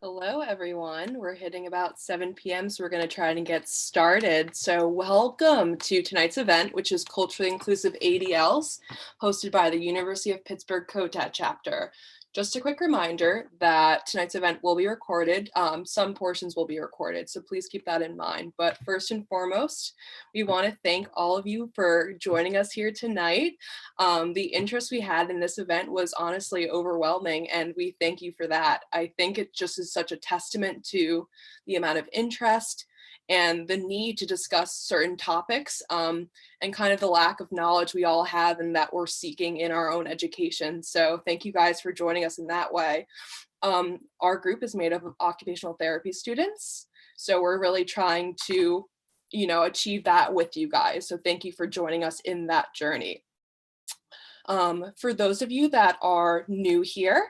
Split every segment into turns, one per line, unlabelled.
Hello, everyone. We're hitting about 7 p.m., so we're going to try and get started. So, welcome to tonight's event, which is Culturally Inclusive ADLs, hosted by the University of Pittsburgh COTAD chapter. Just a quick reminder that tonight's event will be recorded. Some portions will be recorded, so please keep that in mind. But first and foremost, we want to thank all of you for joining us here tonight. The interest we had in this event was honestly overwhelming, and we thank you for that. I think it just is such a testament to the amount of interest and the need to discuss certain topics and kind of the lack of knowledge we all have and that we're seeking in our own education. So thank you guys for joining us in that way. Our group is made up of occupational therapy students, so we're really trying to, achieve that with you guys. So thank you for joining us in that journey. For those of you that are new here,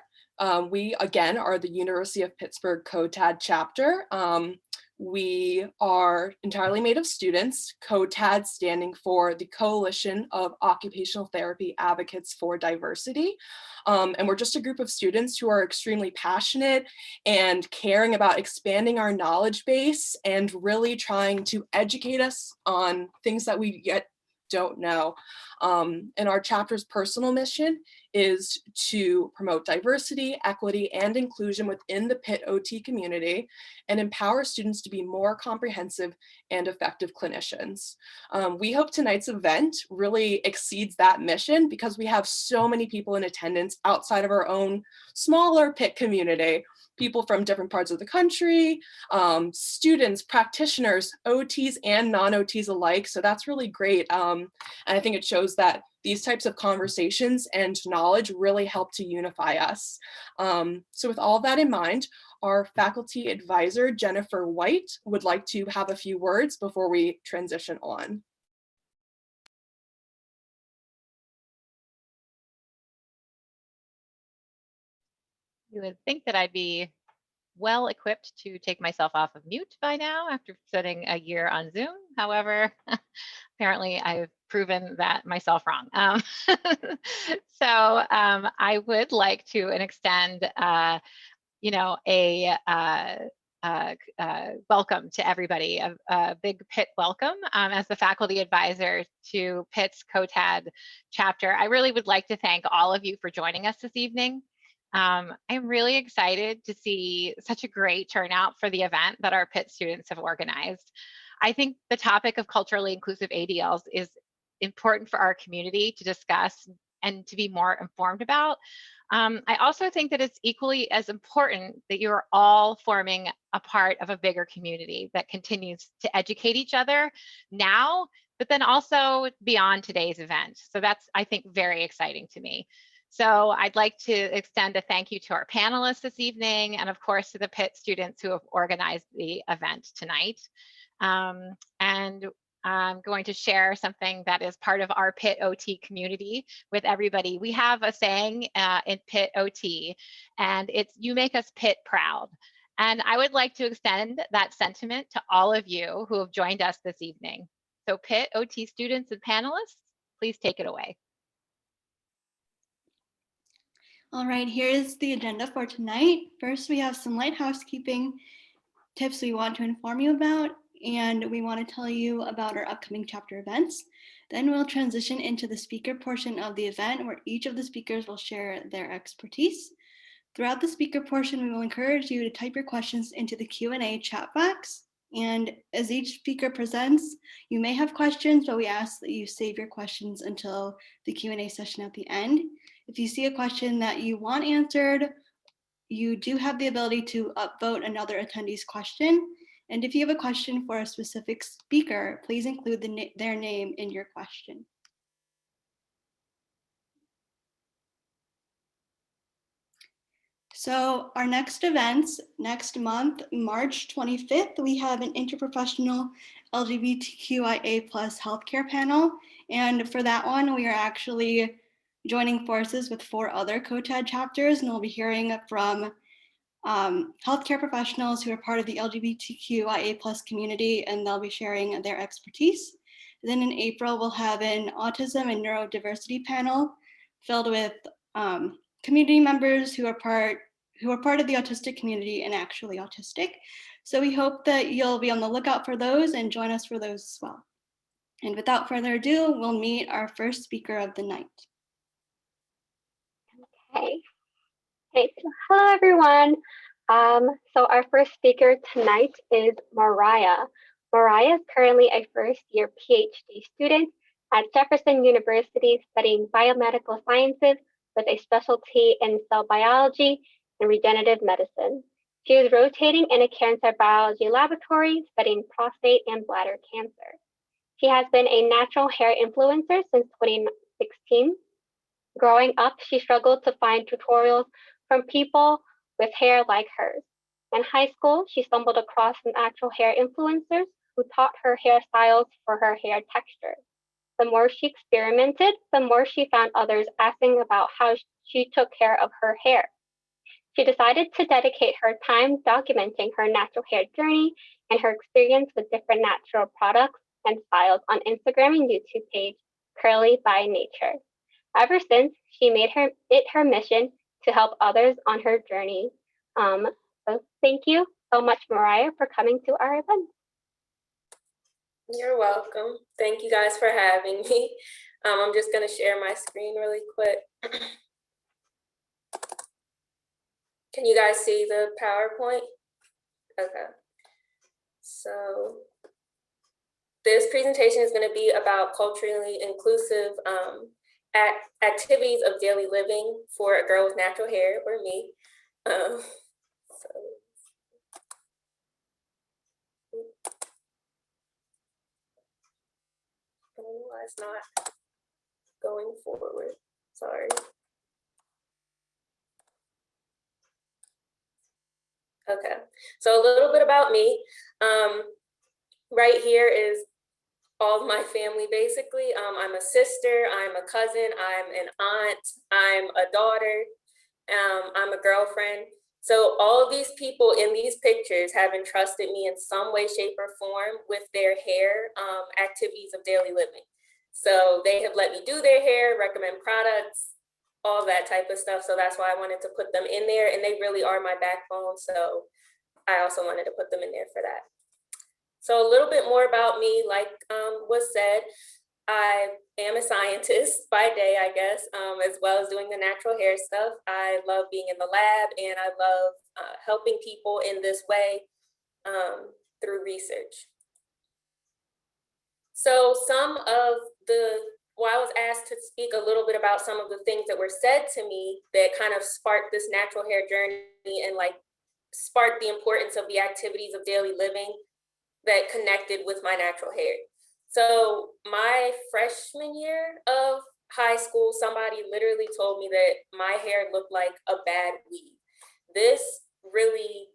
we again are the University of Pittsburgh COTAD chapter. We are entirely made of students, COTAD standing for the Coalition of Occupational Therapy Advocates for Diversity. And we're just a group of students who are extremely passionate and caring about expanding our knowledge base and really trying to educate us on things that we yet don't know. And our chapter's personal mission is to promote diversity, equity, and inclusion within the Pitt OT community and empower students to be more comprehensive and effective clinicians. We hope tonight's event really exceeds that mission because we have so many people in attendance outside of our own smaller Pitt community. People from different parts of the country, students, practitioners, OTs and non-OTs alike. So that's really great. And I think it shows that these types of conversations and knowledge really help to unify us. So with all of that in mind, our faculty advisor, Jennifer White, would like to have a few words before we transition on.
You would think that I'd be well equipped to take myself off of mute by now after spending a year on Zoom. However, apparently I've proven that myself wrong. I would like to extend, a welcome to everybody, a big Pitt welcome as the faculty advisor to Pitt's COTAD chapter. I really would like to thank all of you for joining us this evening. I'm really excited to see such a great turnout for the event that our Pitt students have organized. I think the topic of culturally inclusive ADLs is important for our community to discuss and to be more informed about. I also think that it's equally as important that you're all forming a part of a bigger community that continues to educate each other now, but then also beyond today's event. So that's, I think, very exciting to me. So I'd like to extend a thank you to our panelists this evening, and of course to the Pitt students who have organized the event tonight. And I'm going to share something that is part of our Pitt OT community with everybody. We have a saying in Pitt OT, and it's, "You make us Pitt proud." And I would like to extend that sentiment to all of you who have joined us this evening. So Pitt OT students and panelists, please take it away.
All right, here is the agenda for tonight. First, we have some light housekeeping tips we want to inform you about, and we want to tell you about our upcoming chapter events. Then we'll transition into the speaker portion of the event where each of the speakers will share their expertise. Throughout the speaker portion, we will encourage you to type your questions into the Q&A chat box. And as each speaker presents, you may have questions, but we ask that you save your questions until the Q&A session at the end. If you see a question that you want answered, you do have the ability to upvote another attendee's question. And if you have a question for a specific speaker, please include their name in your question. So our next events, next month, March 25th, we have an interprofessional LGBTQIA+ healthcare panel. And for that one, we are actually joining forces with 4 other COTAD chapters, and we'll be hearing from healthcare professionals who are part of the LGBTQIA+ community, and they'll be sharing their expertise. Then in April, we'll have an autism and neurodiversity panel filled with community members who are part who are part of the autistic community and actually autistic. So we hope that you'll be on the lookout for those and join us for those as well. And without further ado, we'll meet our first speaker of the night.
Okay. Hey, so hello everyone. So our first speaker tonight is Mariah. Mariah is currently a first-year PhD student at Jefferson University studying biomedical sciences with a specialty in cell biology and regenerative medicine. She is rotating in a cancer biology laboratory studying prostate and bladder cancer. She has been a natural hair influencer since 2016. Growing up, she struggled to find tutorials from people with hair like hers. In high school, she stumbled across natural hair influencers who taught her hairstyles for her hair texture. The more she experimented, the more she found others asking about how she took care of her hair. She decided to dedicate her time documenting her natural hair journey and her experience with different natural products and styles on Instagram and YouTube page, Curly by Nature. Ever since, she made it her mission to help others on her journey. So thank you so much, Mariah, for coming to our event.
You're welcome. Thank you guys for having me. I'm just going to share my screen really quick. Can you guys see the PowerPoint? Okay. So this presentation is going to be about culturally inclusive activities of daily living for a girl with natural hair, or me. Why it's not going forward. Sorry. Okay, so a little bit about me. Right here is all of my family, basically. I'm a sister, I'm a cousin, I'm an aunt, I'm a daughter, I'm a girlfriend. So all of these people in these pictures have entrusted me in some way, shape, or form with their hair activities of daily living. So they have let me do their hair, recommend products, all that type of stuff. So that's why I wanted to put them in there, and they really are my backbone. So I also wanted to put them in there for that. So a little bit more about me, like was said, I am a scientist by day, I guess, as well as doing the natural hair stuff. I love being in the lab, and I love helping people in this way through research. So I was asked to speak a little bit about some of the things that were said to me that kind of sparked this natural hair journey and like sparked the importance of the activities of daily living that connected with my natural hair. So my freshman year of high school, somebody literally told me that my hair looked like a bad weave. This really,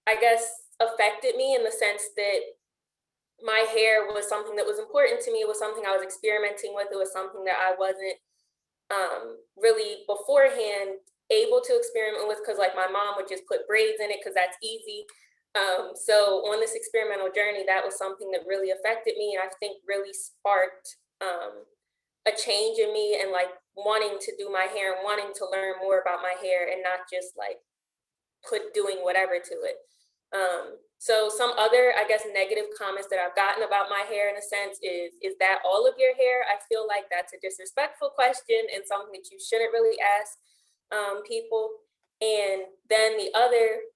I guess, affected me in the sense that my hair was something that was important to me. It was something I was experimenting with. It was something that I wasn't really beforehand able to experiment with, because like my mom would just put braids in it because that's easy. So on this experimental journey, that was something that really affected me, and I think really sparked a change in me, and like wanting to do my hair and wanting to learn more about my hair and not just like doing whatever to it. So some other, I guess, negative comments that I've gotten about my hair in a sense is that all of your hair? I feel like that's a disrespectful question and something that you shouldn't really ask people. And then the other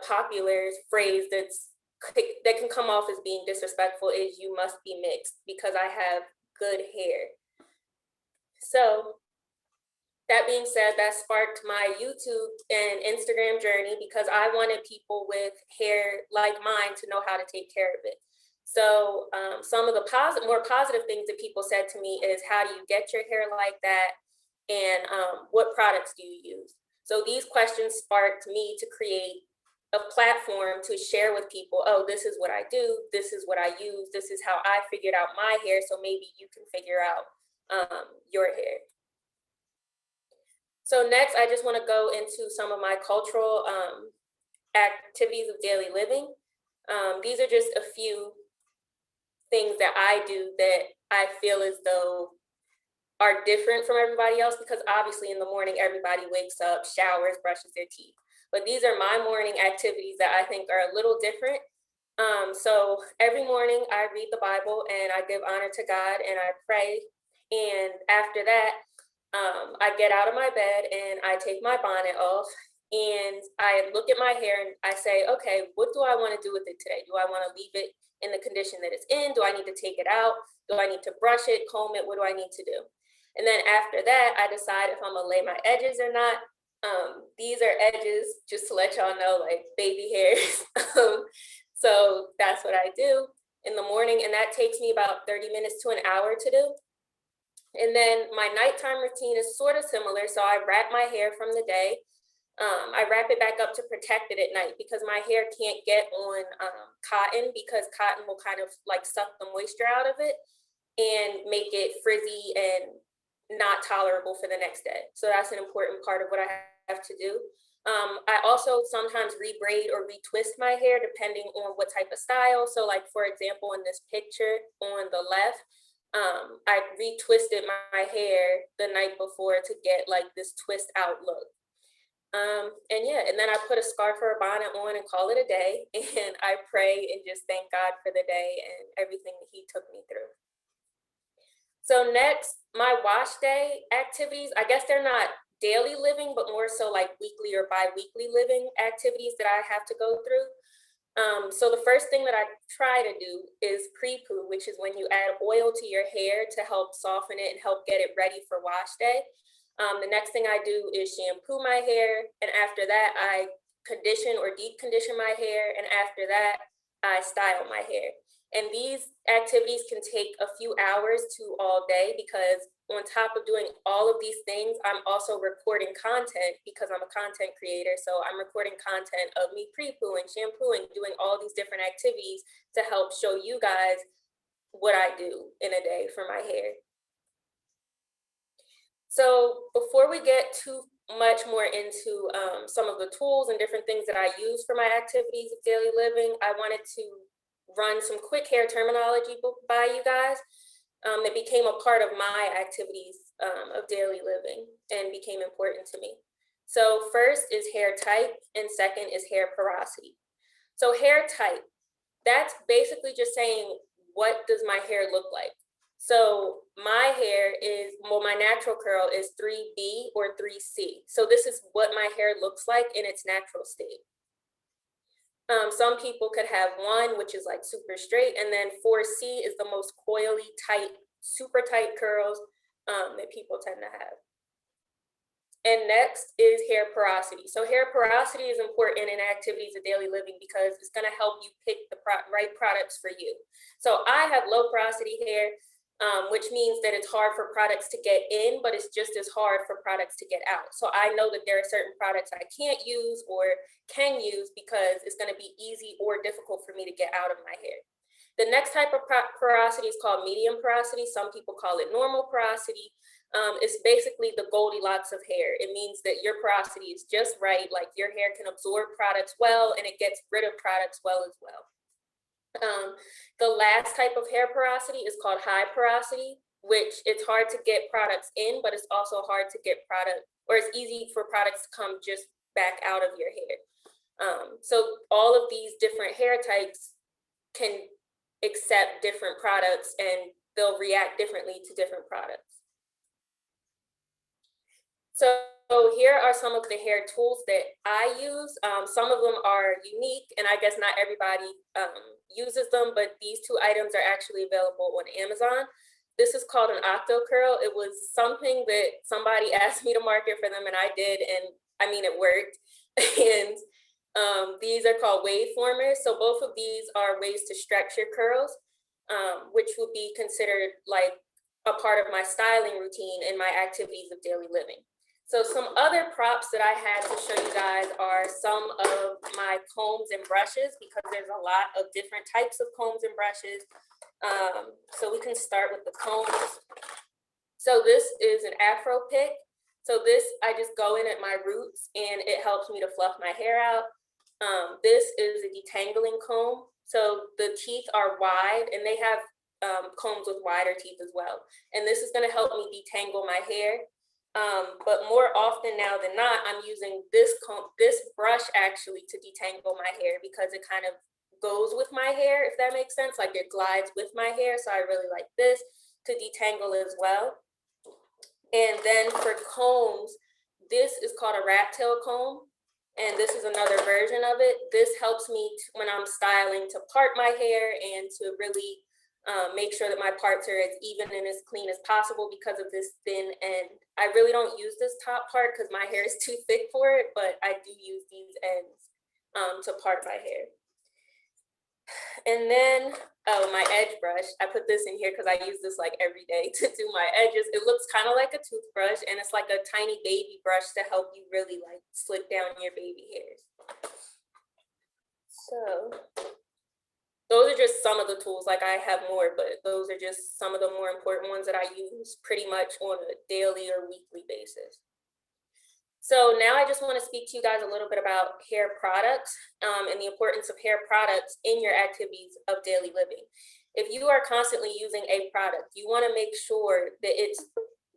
popular phrase that can come off as being disrespectful is "you must be mixed" because I have good hair. So that being said, that sparked my YouTube and Instagram journey because I wanted people with hair like mine to know how to take care of it. So some of the more positive things that people said to me is, how do you get your hair like that? And what products do you use? So these questions sparked me to create a platform to share with people, oh, this is what I do, this is what I use, this is how I figured out my hair, so maybe you can figure out your hair. So next, I just want to go into some of my cultural activities of daily living. These are just a few things that I do that I feel as though are different from everybody else, because obviously in the morning, everybody wakes up, showers, brushes their teeth. But these are my morning activities that I think are a little different. So every morning I read the Bible and I give honor to God and I pray. And after that, I get out of my bed and I take my bonnet off and I look at my hair and I say, okay, what do I want to do with it today? Do I want to leave it in the condition that it's in? Do I need to take it out? Do I need to brush it, comb it? What do I need to do? And then after that, I decide if I'm gonna lay my edges or not. These are edges, just to let y'all know, like baby hairs. So that's what I do in the morning, and that takes me about 30 minutes to an hour to do. And then my nighttime routine is sort of similar. So I wrap my hair from the day. I wrap it back up to protect it at night because my hair can't get on cotton, because cotton will kind of like suck the moisture out of it and make it frizzy and not tolerable for the next day. So that's an important part of what I have to do. I also sometimes rebraid or retwist my hair depending on what type of style. So like, for example, in this picture on the left, I retwisted my hair the night before to get like this twist out look. And yeah, and then I put a scarf or a bonnet on and call it a day. And I pray and just thank God for the day and everything that he took me through. So next, my wash day activities, I guess they're not daily living, but more so like weekly or bi-weekly living activities that I have to go through. So the first thing that I try to do is pre-poo, which is when you add oil to your hair to help soften it and help get it ready for wash day. The next thing I do is shampoo my hair, and after that, I condition or deep condition my hair, and after that, I style my hair. And these activities can take a few hours to all day, because on top of doing all of these things, I'm also recording content because I'm a content creator. So I'm recording content of me pre-pooing, shampooing, doing all these different activities to help show you guys what I do in a day for my hair. So before we get too much more into some of the tools and different things that I use for my activities of daily living, I wanted to run some quick hair terminology by you guys that became a part of my activities of daily living and became important to me. So first is hair type, and second is hair porosity. So hair type, that's basically just saying, what does my hair look like? So my hair is, well, my natural curl is 3B or 3C. So this is what my hair looks like in its natural state. Some people could have 1, which is like super straight, and then 4C is the most coily, tight, super tight curls that people tend to have. And next is hair porosity. So hair porosity is important in activities of daily living because it's going to help you pick the right products for you. So I have low porosity hair, which means that it's hard for products to get in, but it's just as hard for products to get out. So I know that there are certain products I can't use or can use because it's going to be easy or difficult for me to get out of my hair. The next type of porosity is called medium porosity. Some people call it normal porosity. It's basically the Goldilocks of hair. It means that your porosity is just right, like your hair can absorb products well and it gets rid of products well as well. The last type of hair porosity is called high porosity, which it's hard to get products in, but it's also hard to get or it's easy for products to come just back out of your hair. So all of these different hair types can accept different products and they'll react differently to different products. So here are some of the hair tools that I use. Some of them are unique, and I guess not everybody uses them, but these 2 items are actually available on Amazon. This is called an octo curl. It was something that somebody asked me to market for them, and I did, and I mean, it worked. And these are called wave formers. So both of these are ways to stretch your curls, which would be considered like a part of my styling routine in my activities of daily living. So some other props that I had to show you guys are some of my combs and brushes, because there's a lot of different types of combs and brushes. So we can start with the combs. So this is an Afro pick. So this, I just go in at my roots and it helps me to fluff my hair out. This is a detangling comb. So the teeth are wide and they have combs with wider teeth as well. And this is going to help me detangle my hair. But more often now than not, I'm using this brush actually to detangle my hair because it kind of goes with my hair, if that makes sense. Like it glides with my hair. So I really like this to detangle as well. And then for combs, this is called a rat tail comb. And this is another version of it. This helps me when I'm styling to part my hair and to really make sure that my parts are as even and as clean as possible because of this thin end. I really don't use this top part because my hair is too thick for it, but I do use these ends to part my hair. And then, oh, my edge brush, I put this in here because I use this like every day to do my edges. It looks kind of like a toothbrush and it's like a tiny baby brush to help you really like slick down your baby hairs. So those are just some of the tools. Like I have more, but those are just some of the more important ones that I use pretty much on a daily or weekly basis. So now I just want to speak to you guys a little bit about hair products and the importance of hair products in your activities of daily living. If you are constantly using a product, you want to make sure that it's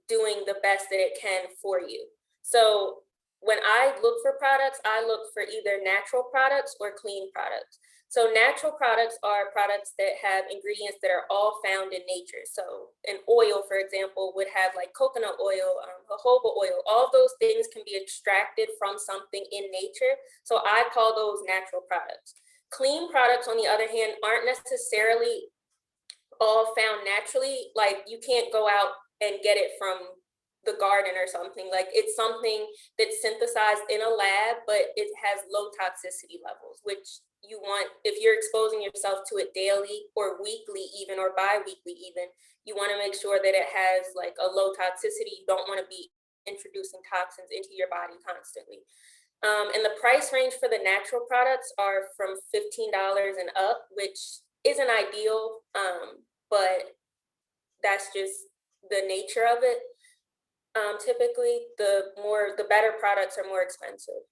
doing the best that it can for you. So when I look for products, I look for either natural products or clean products. So natural products are products that have ingredients that are all found in nature. So an oil, for example, would have like coconut oil, jojoba oil. All of those things can be extracted from something in nature. So I call those natural products. Clean products, on the other hand, aren't necessarily all found naturally. Like you can't go out and get it from the garden or something. Like it's something that's synthesized in a lab, but it has low toxicity levels, which you want, if you're exposing yourself to it daily or weekly even, or bi-weekly even, you want to make sure that it has like a low toxicity. You don't want to be introducing toxins into your body constantly. And the price range for the natural products are from $15 and up, which isn't ideal, but that's just the nature of it. Typically, the better products are more expensive.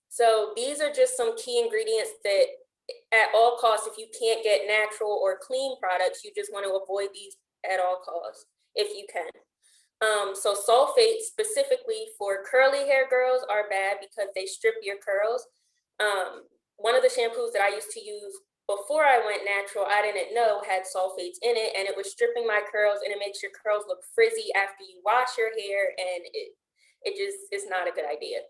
So these are just some key ingredients that at all costs, if you can't get natural or clean products, you just want to avoid these at all costs if you can. So sulfates specifically for curly hair girls are bad because they strip your curls. One of the shampoos that I used to use before I went natural, I didn't know had sulfates in it, and it was stripping my curls, and it makes your curls look frizzy after you wash your hair, and it just is not a good idea.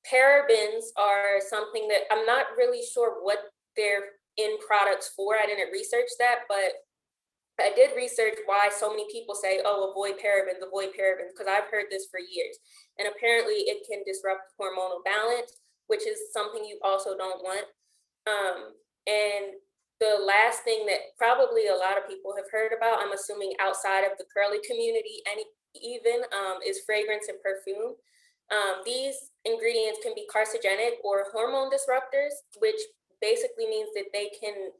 Parabens are something that I'm not really sure what they're in products for. I didn't research that, but I did research why so many people say, oh, avoid parabens, because I've heard this for years. And apparently it can disrupt hormonal balance, which is something you also don't want. And the last thing that probably a lot of people have heard about, I'm assuming outside of the curly community and even, is fragrance and perfume. These ingredients can be carcinogenic or hormone disruptors, which basically means that they can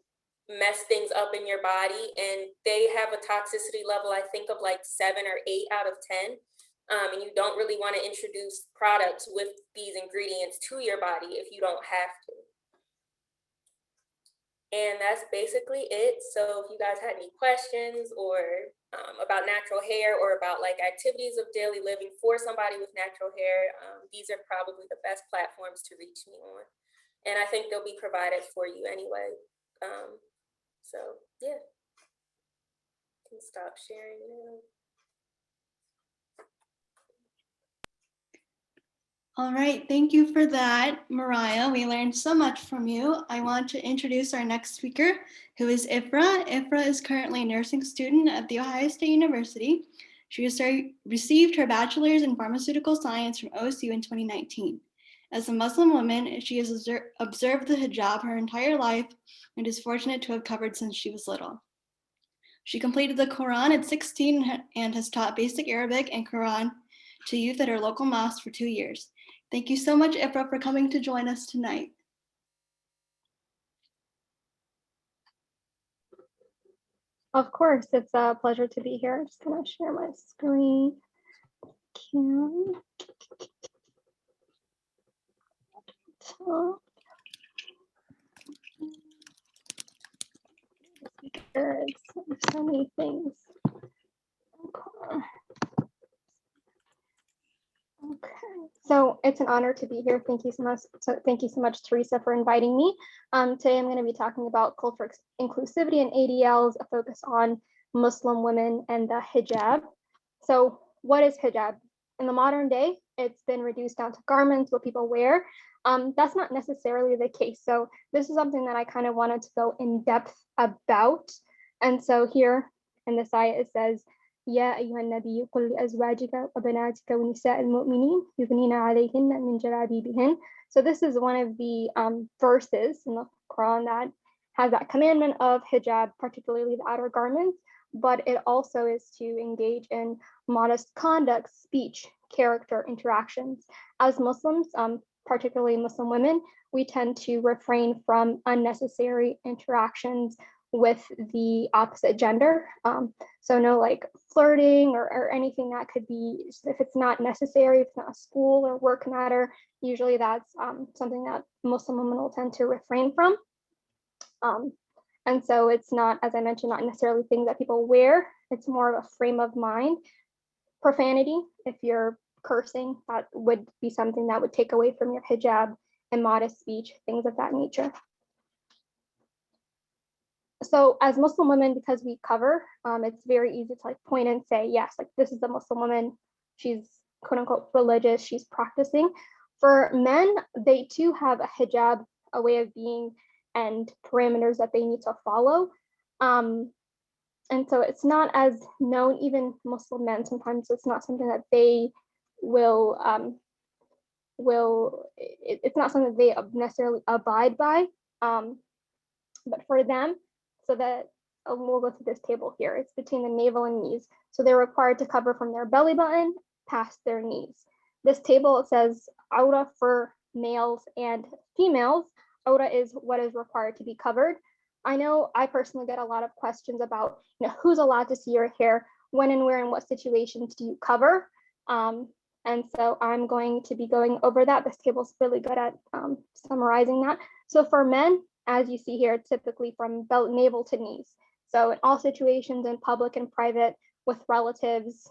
mess things up in your body, and they have a toxicity level, I think, of like 7 or 8 out of 10. And you don't really want to introduce products with these ingredients to your body if you don't have to. And that's basically it. So if you guys had any questions or about natural hair or about like activities of daily living for somebody with natural hair, these are probably the best platforms to reach me on. And I think they'll be provided for you anyway. So yeah, can stop sharing now.
All right, thank you for that, Mariah. We learned so much from you. I want to introduce our next speaker, who is Ifra. Ifra is currently a nursing student at The Ohio State University. She received her bachelor's in pharmaceutical science from OSU in 2019. As a Muslim woman, she has observed the hijab her entire life and is fortunate to have covered since she was little. She completed the Quran at 16 and has taught basic Arabic and Quran to youth at her local mosque for 2 years. Thank you so much, Ifra, for coming to join us tonight.
Of course, it's a pleasure to be here. I'm just gonna share my screen. slides. There's so many things. Okay. Okay, so it's an honor to be here. Thank you so much. Thank you so much, Teresa, for inviting me. Today I'm going to be talking about cultural inclusivity in ADLs, a focus on Muslim women and the hijab. So what is hijab? In the modern day, it's been reduced down to garments, what people wear. That's not necessarily the case. So this is something that I kind of wanted to go in depth about. And so here in this ayah, it says, يا أيها النبي قل لأزواجك وبناتك ونساء المؤمنين يثنين عليهن من جلابيبهن. So this is one of the verses in the Quran that has that commandment of hijab, particularly the outer garments, but it also is to engage in modest conduct, speech, character, interactions. As Muslims, particularly Muslim women, we tend to refrain from unnecessary interactions with the opposite gender. So no like flirting or anything that could be, if it's not necessary, if it's not a school or work matter, usually that's something that Muslim women will tend to refrain from. And so it's not, as I mentioned, not necessarily things that people wear, it's more of a frame of mind. Profanity, if you're cursing, that would be something that would take away from your hijab, and modest speech, things of that nature. So as Muslim women, because we cover, it's very easy to like point and say, yes, like this is a Muslim woman, she's quote unquote religious, she's practicing. For men, they too have a hijab, a way of being and parameters that they need to follow. And so it's not as known, even Muslim men, sometimes it's not something that they will, it's not something that they necessarily abide by. But for them, so that we'll go to this table here, it's between the navel and knees. So they're required to cover from their belly button past their knees. This table, it says awra for males and females. Awra is what is required to be covered. I know I personally get a lot of questions about, who's allowed to see your hair, when and where and what situations do you cover? And so I'm going to be going over that. This table's really good at summarizing that. So for men, as you see here, typically from navel to knees. So in all situations, in public and private, with relatives,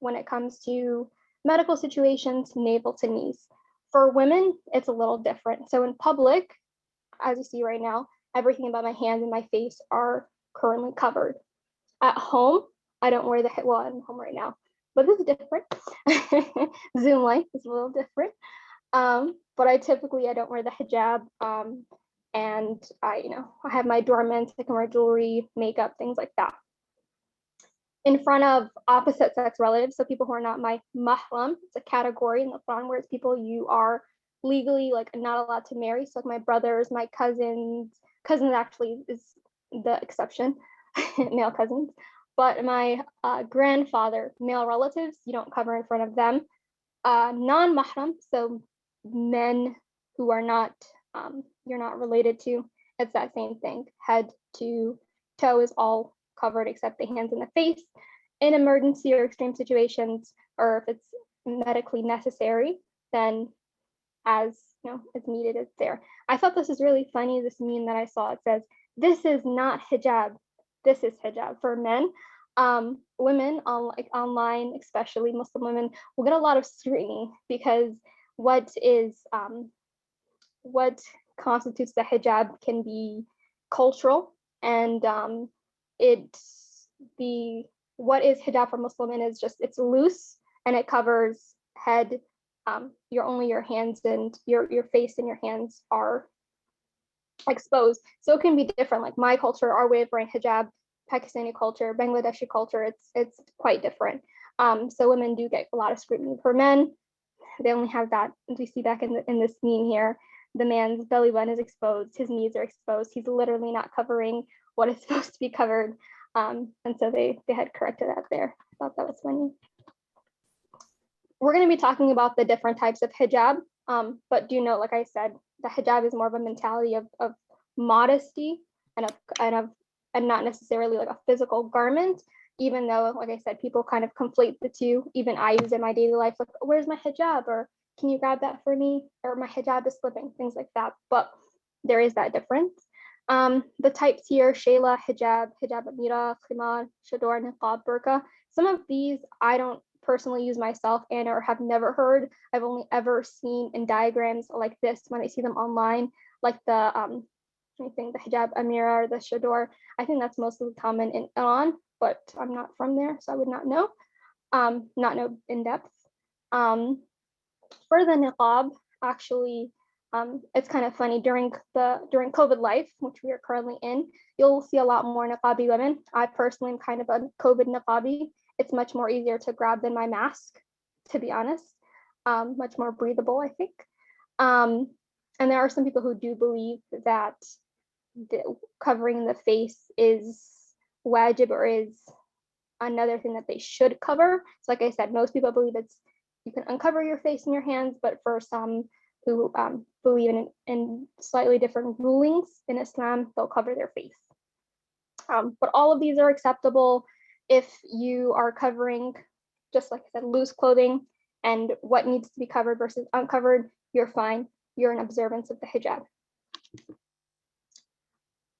when it comes to medical situations, navel to knees. For women, it's a little different. So in public, as you see right now, everything about my hands and my face are currently covered. At home, I don't wear well, I'm home right now, but this is different. Zoom life is a little different. But I don't wear the hijab. And I have my adornments, I can wear jewelry, makeup, things like that. In front of opposite sex relatives, so people who are not my mahram, it's a category in the Quran where it's people you are legally like not allowed to marry. So like my brothers, my cousins actually is the exception, male cousins. But my grandfather, male relatives, you don't cover in front of them. Non-mahram, so men who are not, you're not related to, it's that same thing. Head to toe is all covered except the hands and the face. In emergency or extreme situations, or if it's medically necessary, then as needed, it's there. I thought this is really funny, this meme that I saw. It says, this is not hijab, this is hijab for men. Women online, especially Muslim women, will get a lot of scrutiny because what constitutes the hijab can be cultural, and what is hijab for Muslim women is just, it's loose and it covers head. Your hands and your face and your hands are exposed. So it can be different. Like my culture, our way of wearing hijab, Pakistani culture, Bangladeshi culture, it's quite different. So women do get a lot of scrutiny. For men, they only have that, as we see back in this meme here, the man's belly button is exposed, his knees are exposed. He's literally not covering what is supposed to be covered. And so they had corrected that there. I thought that was funny. We're going to be talking about the different types of hijab, but do note, like I said, the hijab is more of a mentality of modesty and not necessarily like a physical garment, even though, like I said, people kind of conflate the two. Even I use in my daily life, like, where's my hijab? Or can you grab that for me? Or my hijab is slipping, things like that. But there is that difference. The types here, shayla, hijab, hijab amira, khimar, chador, niqab, burqa. Some of these I don't personally use myself and or have never heard. I've only ever seen in diagrams like this when I see them online, like the I think the hijab amira or the chador. I think that's mostly common in Iran, but I'm not from there, so I would not know. Not know in depth. For the niqab, actually, it's kind of funny during COVID life, which we are currently in, you'll see a lot more niqabi women. I personally am kind of a COVID niqabi. It's much more easier to grab than my mask, to be honest. Much more breathable, I think. And there are some people who do believe that covering the face is wajib or is another thing that they should cover. So like I said, most people believe you can uncover your face and your hands, but for some who believe in slightly different rulings in Islam, they'll cover their face. But all of these are acceptable if you are covering, just like I said, loose clothing and what needs to be covered versus uncovered, you're fine. You're in observance of the hijab.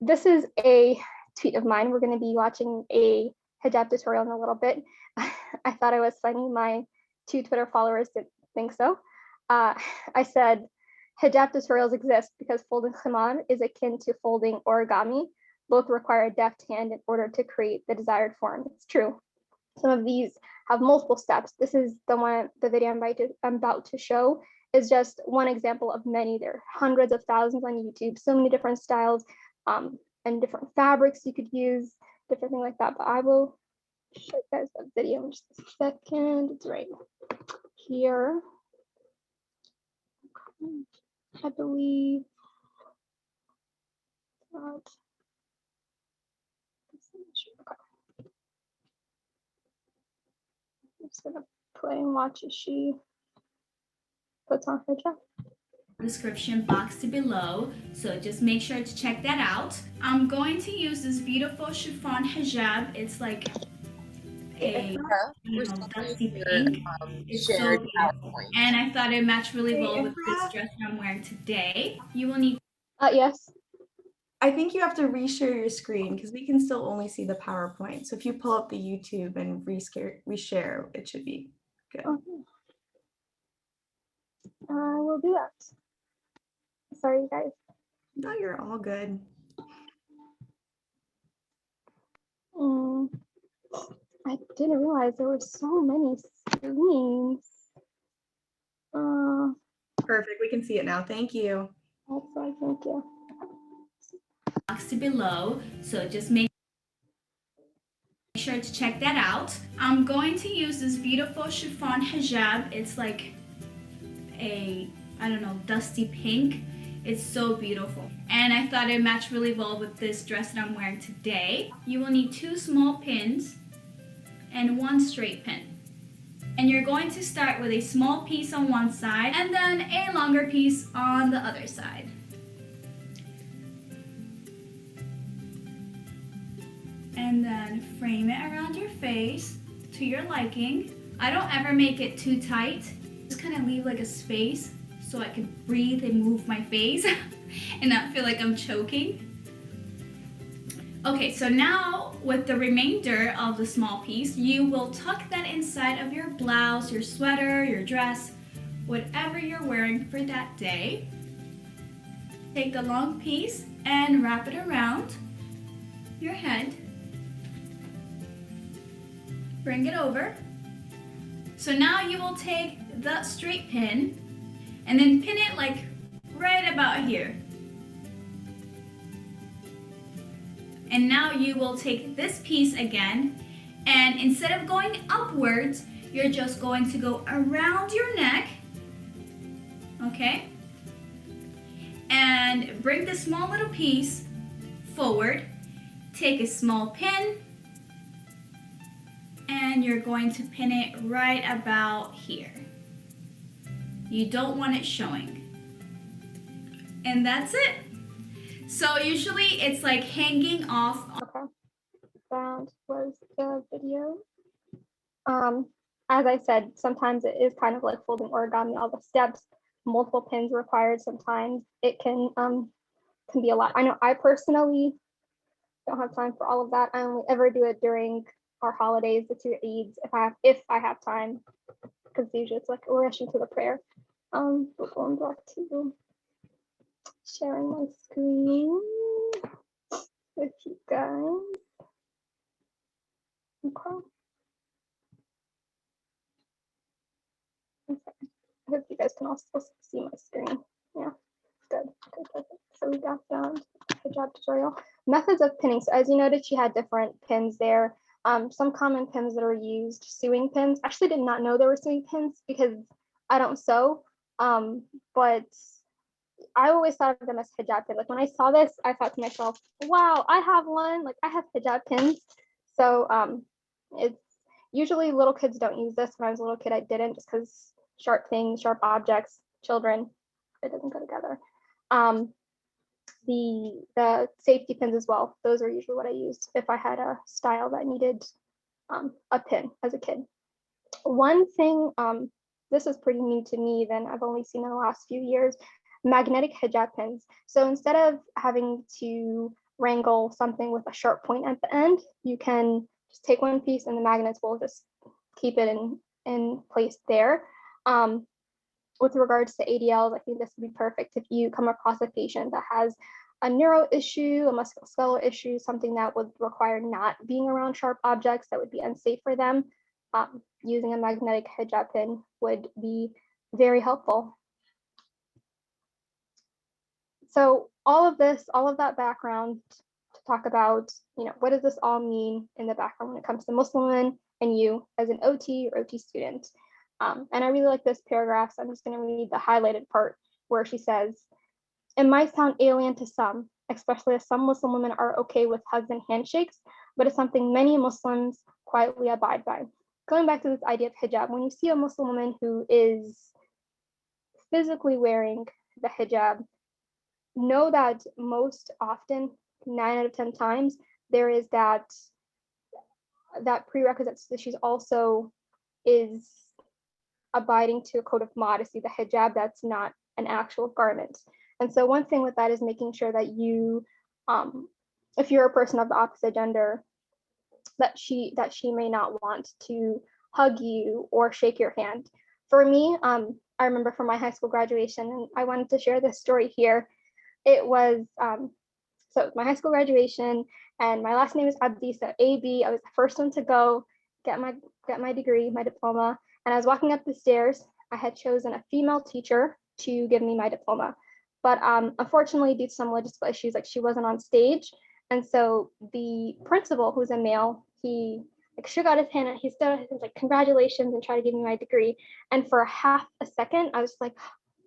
This is a tweet of mine. We're going to be watching a hijab tutorial in a little bit. I thought it was funny. My 2 Twitter followers didn't think so. I said, hijab tutorials exist because folding khimar is akin to folding origami. Both require a deft hand in order to create the desired form. It's true. Some of these have multiple steps. This is the video I'm about to show is just one example of many. There are hundreds of thousands on YouTube, so many different styles and different fabrics you could use, different things like that. But I will show you guys that video in just a second. It's right here. I believe that. I'm just gonna play and watch as she puts on her dress.
Description box below, so just make sure to check that out. I'm going to use this beautiful chiffon hijab. It's like a dusty pink. It's so beautiful, and I thought it matched really well with this dress that I'm wearing today. You will need.
Yes.
I think you have to reshare your screen because we can still only see the PowerPoint. So if you pull up the YouTube and reshare, it should be good.
Okay. I will do that. Sorry, you guys.
No, you're all good.
I didn't realize there were so many screens.
Perfect. We can see it now. Thank you.
Also, thank you.
Box below, so just make sure to check that out. I'm going to use this beautiful chiffon hijab. It's like a, I don't know, dusty pink. It's so beautiful, and I thought it matched really well with this dress that I'm wearing today. You will need 2 small pins and 1 straight pin. And you're going to start with a small piece on one side and then a longer piece on the other side. And then frame it around your face to your liking. I don't ever make it too tight. Just kind of leave like a space so I can breathe and move my face and not feel like I'm choking. Okay, so now with the remainder of the small piece, you will tuck that inside of your blouse, your sweater, your dress, whatever you're wearing for that day. Take the long piece and wrap it around your head. Bring it over. So now you will take the straight pin and then pin it like right about here. And now you will take this piece again, and instead of going upwards, you're just going to go around your neck, okay? And bring the small little piece forward, take a small pin, and you're going to pin it right about here. You don't want it showing. And that's it. So usually it's like hanging off.
Okay, that was the video. As I said, sometimes it is kind of like folding origami, all the steps, multiple pins required. Sometimes it can can be a lot. I know I personally don't have time for all of that. I only ever do it during our holidays, the 2 Eids, if I have time, because usually it's like we're rushing to the prayer. But going back to sharing my screen with you guys. Okay. I hope you guys can also see my screen. Yeah, good, perfect. So we got that hijab tutorial. Methods of pinning. So as you noted, she had different pins there. Some common pins that are used, sewing pins. Actually did not know there were sewing pins because I don't sew, but I always thought of them as hijab pins. Like when I saw this, I thought to myself, wow, I have one, like I have hijab pins. So it's usually little kids don't use this. When I was a little kid, I didn't, just because sharp things, sharp objects, children, it doesn't go together. The safety pins as well. Those are usually what I used if I had a style that needed a pin as a kid. One thing, this is pretty new to me, then I've only seen in the last few years, magnetic hijab pins. So instead of having to wrangle something with a sharp point at the end, you can just take one piece and the magnets will just keep it in place there. With regards to ADLs, I think this would be perfect if you come across a patient that has a neuro issue, a musculoskeletal issue, something that would require not being around sharp objects that would be unsafe for them. Using a magnetic hijab pin would be very helpful. So all of that background to talk about, what does this all mean in the background when it comes to Muslim women and you as an OT or OT student. And I really like this paragraph, so I'm just going to read the highlighted part where she says, it might sound alien to some, especially as some Muslim women are okay with hugs and handshakes, but it's something many Muslims quietly abide by. Going back to this idea of hijab, when you see a Muslim woman who is physically wearing the hijab, know that most often, 9 out of 10 times, there is that prerequisite that she's also is abiding to a code of modesty, the hijab that's not an actual garment. And so one thing with that is making sure that you, if you're a person of the opposite gender, that she may not want to hug you or shake your hand. For me, I remember from my high school graduation, and I wanted to share this story here. It was, so my high school graduation, and my last name is Abdi, so AB. I was the first one to go get my degree, my diploma. And I was walking up the stairs. I had chosen a female teacher to give me my diploma. But unfortunately, due to some logistical issues, like she wasn't on stage. And so the principal, who's a male, he shook out his hand and he stood, he was like, congratulations, and tried to give me my degree. And for half a second, I was like,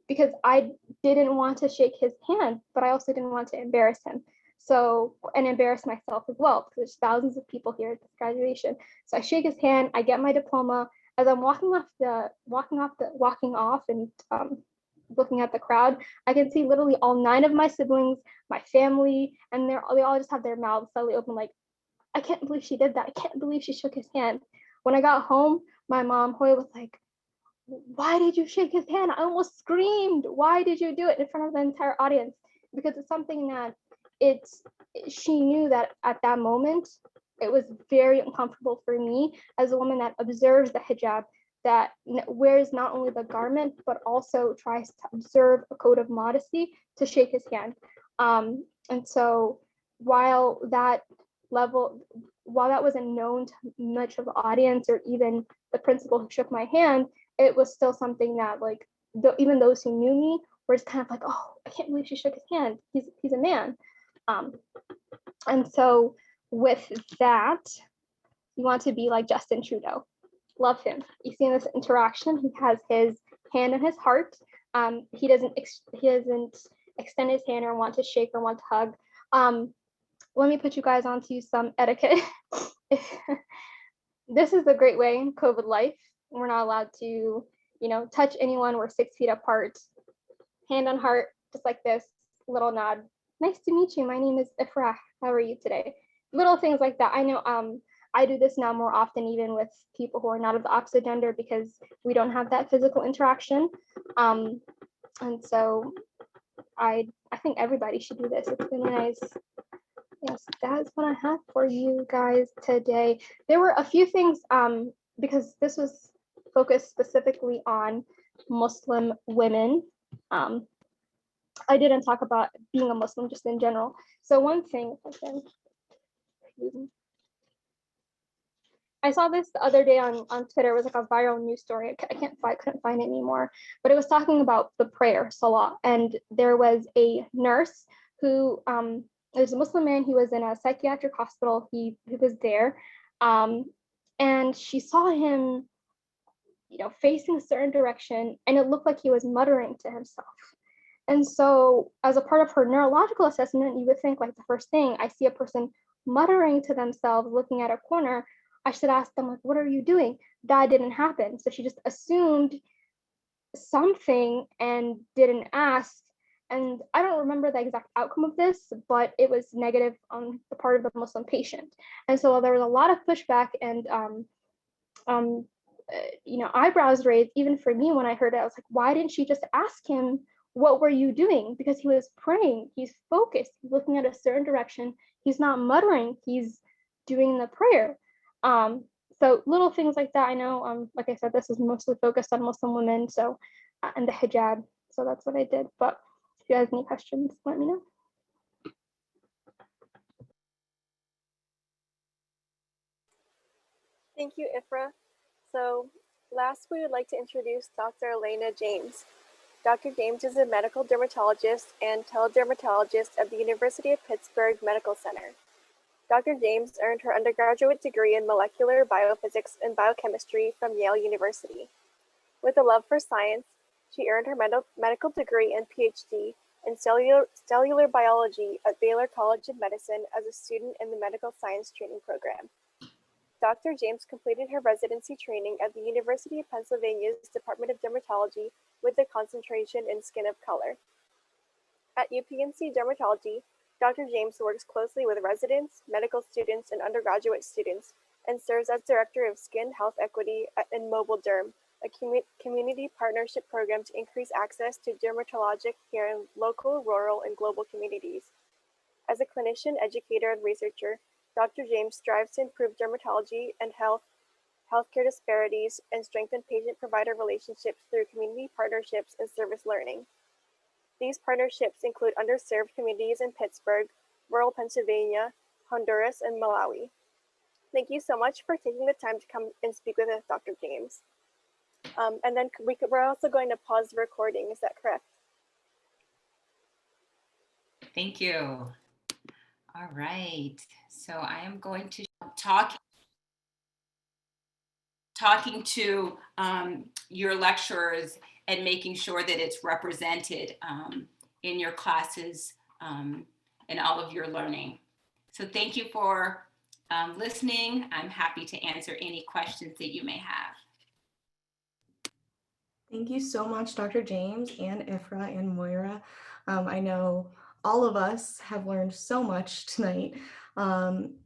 because I didn't want to shake his hand, but I also didn't want to embarrass him. So, and embarrass myself as well, because there's thousands of people here at this graduation. So I shake his hand, I get my diploma. As I'm walking off and looking at the crowd, I can see literally all 9 of my siblings, my family, and they all just have their mouths slightly open, like, I can't believe she did that. I can't believe she shook his hand. When I got home, my mom, Hoya, was like, why did you shake his hand? I almost screamed. Why did you do it in front of the entire audience? Because it's something that she knew that at that moment, it was very uncomfortable for me as a woman that observes the hijab, that wears not only the garment, but also tries to observe a code of modesty, to shake his hand. And so while that wasn't known to much of the audience or even the principal who shook my hand, it was still something that, like, even those who knew me were just kind of like, oh, I can't believe she shook his hand. He's a man. And so with that, you want to be like Justin Trudeau. Love him. You see in this interaction, he has his hand on his heart. He doesn't extend his hand or want to shake or want to hug. Let me put you guys onto some etiquette. This is a great way in COVID life. We're not allowed to, touch anyone. We're 6 feet apart. Hand on heart, just like this, little nod. Nice to meet you. My name is Ifrah. How are you today? Little things like that. I know I do this now more often, even with people who are not of the opposite gender, because we don't have that physical interaction. And so I think everybody should do this. It's really nice. Yes, that's what I have for you guys today. There were a few things, because this was focused specifically on Muslim women. I didn't talk about being a Muslim just in general. So one thing, if I can, excuse me. I saw this the other day on Twitter. It was like a viral news story. I couldn't find it anymore, but it was talking about the prayer, salah. And there was a nurse who, it was a Muslim man. He was in a psychiatric hospital. He was there, and she saw him, facing a certain direction, and it looked like he was muttering to himself. And so, as a part of her neurological assessment, you would think, like, the first thing I see a person muttering to themselves, looking at a corner, I should ask them, like, what are you doing? That didn't happen. So she just assumed something and didn't ask. And I don't remember the exact outcome of this, but it was negative on the part of the Muslim patient. And so there was a lot of pushback and eyebrows raised, even for me when I heard it. I was like, why didn't she just ask him, what were you doing? Because he was praying, he's focused, he's looking at a certain direction, he's not muttering, he's doing the prayer. So little things like that. I know, like I said, this is mostly focused on Muslim women, so and the hijab. So that's what I did. But if you have any questions, let me know.
Thank you, Ifra. So last, we would like to introduce Dr. Elena James. Dr. James is a medical dermatologist and teledermatologist at the University of Pittsburgh Medical Center. Dr. James earned her undergraduate degree in molecular biophysics and biochemistry from Yale University. With a love for science, she earned her medical degree and PhD in cellular biology at Baylor College of Medicine as a student in the medical science training program. Dr. James completed her residency training at the University of Pennsylvania's Department of Dermatology with a concentration in skin of color. At UPMC Dermatology, Dr. James works closely with residents, medical students, and undergraduate students, and serves as Director of Skin Health Equity in Mobile Derm, a community partnership program to increase access to dermatologic care in local, rural, and global communities. As a clinician, educator, and researcher, Dr. James strives to improve dermatology and healthcare disparities and strengthen patient-provider relationships through community partnerships and service learning. These partnerships include underserved communities in Pittsburgh, rural Pennsylvania, Honduras, and Malawi. Thank you so much for taking the time to come and speak with us, Dr. James. And then we're also going to pause the recording, is that correct?
Thank you. All right, so I am going to talking to your lecturers and making sure that it's represented in your classes and all of your learning. So thank you for listening. I'm happy to answer any questions that you may have.
Thank you so much, Dr. James and Ifra and Moira. I know all of us have learned so much tonight.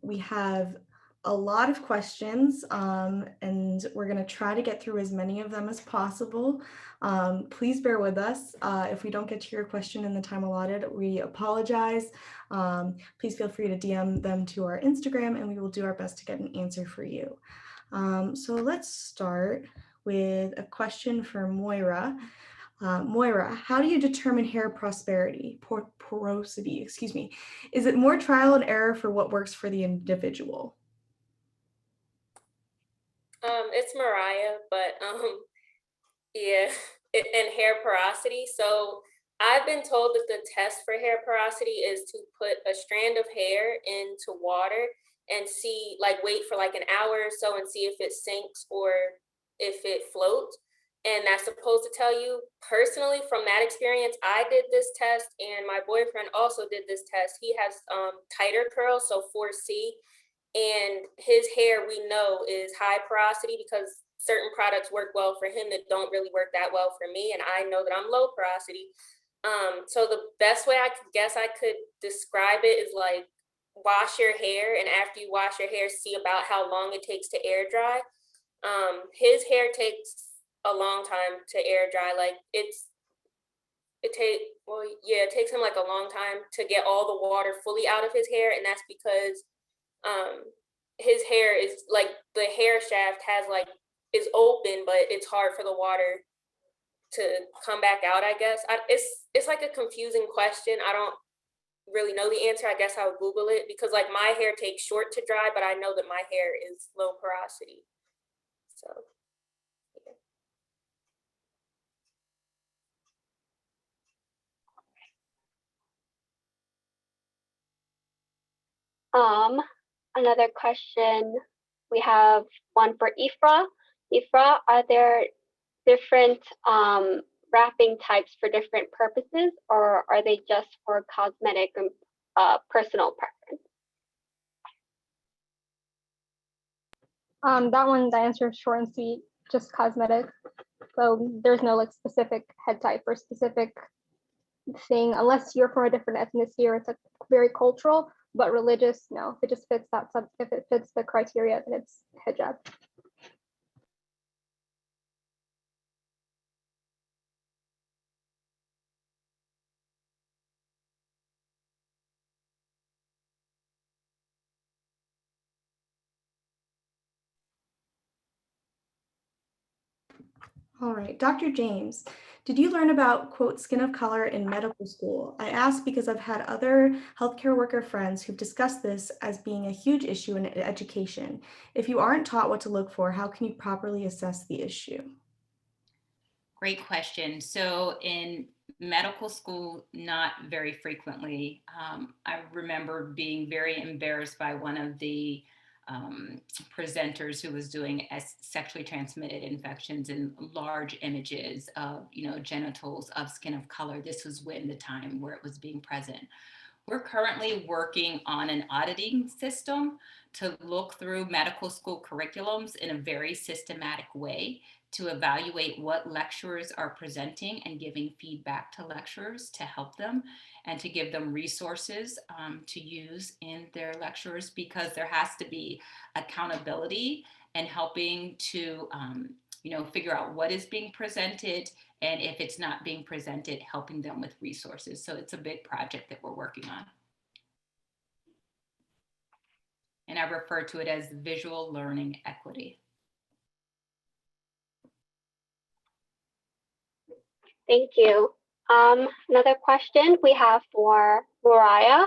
We have a lot of questions and we're going to try to get through as many of them as possible. Please bear with us. If we don't get to your question in the time allotted, we apologize. Please feel free to DM them to our Instagram and we will do our best to get an answer for you. So let's start with a question for Moira. Moira, how do you determine hair porosity, excuse me? Is it more trial and error for what works for the individual?
It's Mariah, but yeah, and hair porosity. So I've been told that the test for hair porosity is to put a strand of hair into water and see, like, wait for like an hour or so and see if it sinks or if it floats. And that's supposed to tell you, personally, from that experience, I did this test and my boyfriend also did this test. He has tighter curls, so 4C, and his hair, we know, is high porosity because certain products work well for him that don't really work that well for me, and I know that I'm low porosity. So the best way I could describe it is like, wash your hair, and after you wash your hair, see about how long it takes to air dry. His hair takes a long time to air dry. Like, it's it takes him like a long time to get all the water fully out of his hair, and that's because his hair is like, the hair shaft is open, but it's hard for the water to come back out, I guess. It's like a confusing question. I don't really know the answer. I guess I'll Google it, because like my hair takes short to dry, but I know that my hair is low porosity. So
Another question, we have one for Ifra. Ifra, are there different wrapping types for different purposes, or are they just for cosmetic and personal preference?
That one, the answer is short and sweet, just cosmetic. So there's no like specific head type or specific thing, unless you're from a different ethnicity or it's like very cultural, but religious, no. If it just fits that if it fits the criteria, then it's hijab.
All right, Dr. James, did you learn about, quote, skin of color in medical school? I ask because I've had other healthcare worker friends who've discussed this as being a huge issue in education. If you aren't taught what to look for, how can you properly assess the issue?
Great question. So in medical school, not very frequently. I remember being very embarrassed by one of the presenters who was doing sexually transmitted infections in large images of, genitals of skin of color. This was when the time where it was being present. We're currently working on an auditing system to look through medical school curriculums in a very systematic way to evaluate what lecturers are presenting and giving feedback to lecturers to help them and to give them resources to use in their lectures, because there has to be accountability and helping to figure out what is being presented, and if it's not being presented, helping them with resources. So it's a big project that we're working on. And I refer to it as visual learning equity.
Thank you. Another question we have for Mariah.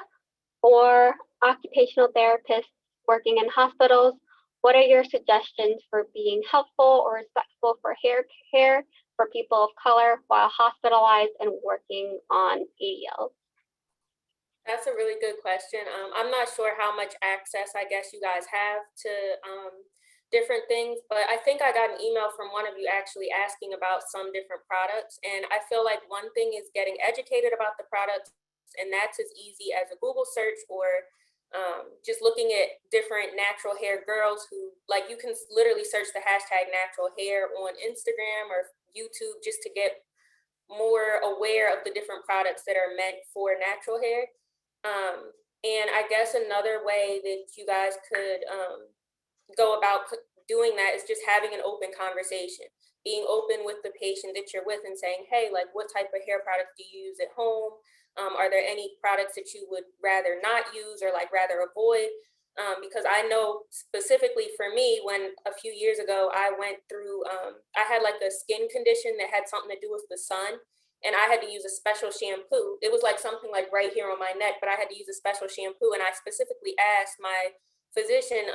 For occupational therapists working in hospitals, what are your suggestions for being helpful or respectful for hair care for people of color while hospitalized and working on ADLs?
that's a really good question. I'm not sure how much access I guess you guys have to different things, but I think I got an email from one of you actually asking about some different products. And I feel like one thing is getting educated about the products, and that's as easy as a Google search or just looking at different natural hair girls who, like, you can literally search the hashtag natural hair on Instagram or YouTube just to get more aware of the different products that are meant for natural hair. And I guess another way that you guys could go about doing that is just having an open conversation, being open with the patient that you're with and saying, hey, like, what type of hair products do you use at home? Are there any products that you would rather not use or like rather avoid? Because I know specifically for me, when a few years ago I went through, I had like a skin condition that had something to do with the sun, and I had to use a special shampoo. It was like something like right here on my neck, but I had to use a special shampoo, and I specifically asked my physician,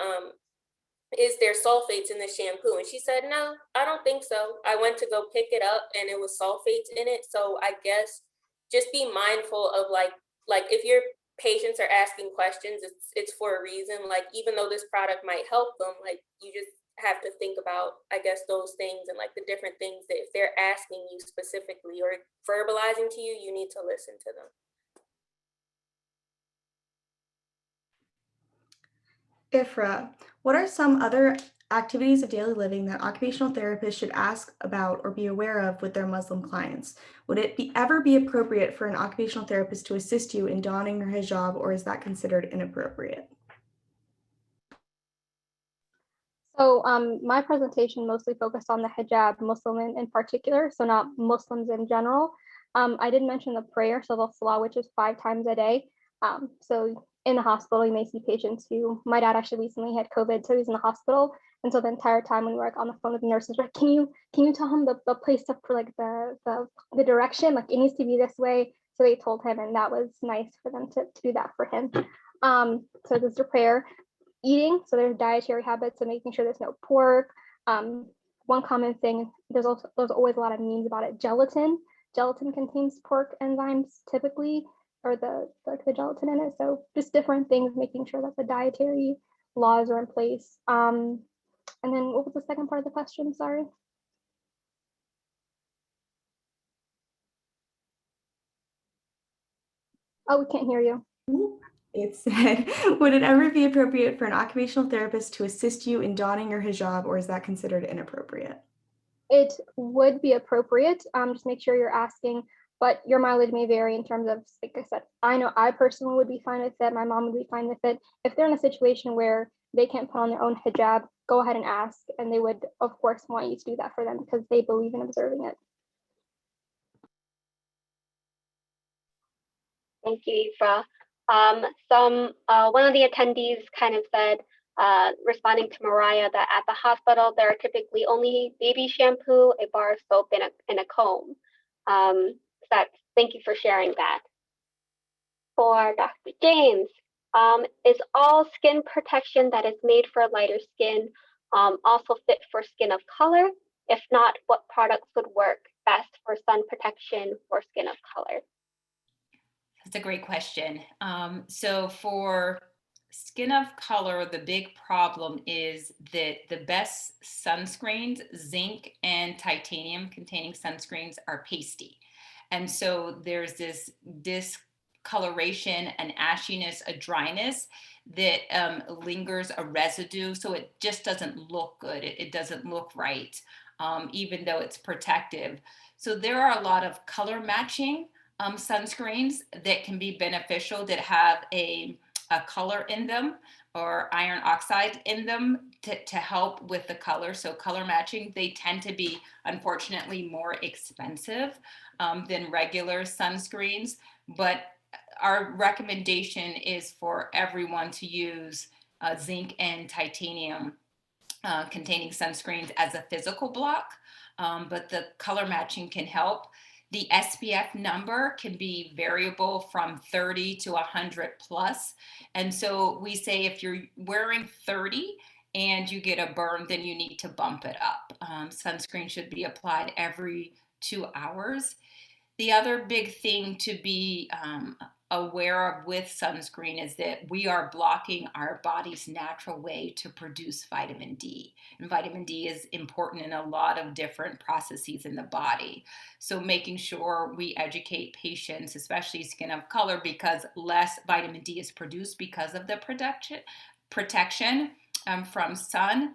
is there sulfates in the shampoo? And she said, no, I don't think so. I went to go pick it up and it was sulfates in it. So I guess just be mindful of like if your patients are asking questions, it's for a reason. Like, even though this product might help them, like, you just have to think about, I guess, those things and like the different things that if they're asking you specifically or verbalizing to you, you need to listen to them.
Ifra, what are some other activities of daily living that occupational therapists should ask about or be aware of with their Muslim clients? Would it ever be appropriate for an occupational therapist to assist you in donning her hijab, or is that considered inappropriate?
So my presentation mostly focused on the hijab Muslim in particular, so not Muslims in general. I did mention the prayer, so the salah, which is 5 times a day. So in the hospital, you may see patients who, my dad actually recently had COVID, so he's in the hospital. And so the entire time when we were like on the phone with the nurses, we're like, can you tell him the place to, for like the direction, like it needs to be this way. So they told him, and that was nice for them to do that for him. So this is a prayer. Eating, so there's dietary habits, so making sure there's no pork. One common thing, there's always a lot of memes about it. Gelatin contains pork enzymes typically, or the gelatin in it. So just different things, making sure that the dietary laws are in place. And then what was the second part of the question? Sorry. Oh, we can't hear you.
It said, would it ever be appropriate for an occupational therapist to assist you in donning your hijab, or is that considered inappropriate?
It would be appropriate. Just make sure you're asking, but your mileage may vary in terms of, like I said, I know I personally would be fine with it. My mom would be fine with it. If they're in a situation where they can't put on their own hijab, go ahead and ask. And they would, of course, want you to do that for them because they believe in observing it.
Thank you, Ifra. One of the attendees kind of said, responding to Mariah, that at the hospital there are typically only baby shampoo, a bar of soap, and a comb. Thank you for sharing that. For Dr. James, is all skin protection that is made for lighter skin also fit for skin of color? If not, what products would work best for sun protection for skin of color?
That's a great question. So for skin of color, the big problem is that the best sunscreens, zinc and titanium containing sunscreens, are pasty. And so there's this discoloration, an ashiness, a dryness that lingers, a residue. So it just doesn't look good. It doesn't look right, even though it's protective. So there are a lot of color matching sunscreens that can be beneficial, that have a color in them or iron oxide in them to help with the color. So color matching, they tend to be, unfortunately, more expensive than regular sunscreens. But our recommendation is for everyone to use zinc and titanium containing sunscreens as a physical block, but the color matching can help. The SPF number can be variable from 30 to 100 plus. And so we say if you're wearing 30 and you get a burn, then you need to bump it up. Sunscreen should be applied every 2 hours. The other big thing to be aware of with sunscreen is that we are blocking our body's natural way to produce vitamin D. And vitamin D is important in a lot of different processes in the body. So making sure we educate patients, especially skin of color, because less vitamin D is produced because of the protection from sun.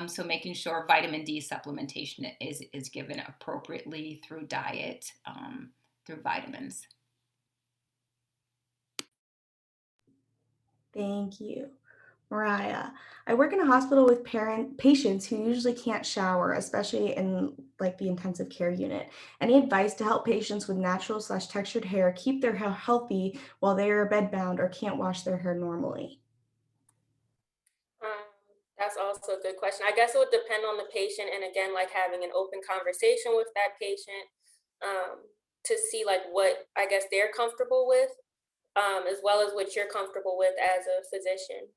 So making sure vitamin D supplementation is given appropriately through diet, through vitamins.
Thank you. Mariah, I work in a hospital with patients who usually can't shower, especially in like the intensive care unit. Any advice to help patients with natural/textured hair keep their hair healthy while they are bedbound or can't wash their hair normally?
That's also a good question. I guess it would depend on the patient, and again, like having an open conversation with that patient to see like what I guess they're comfortable with, as well as what you're comfortable with as a physician.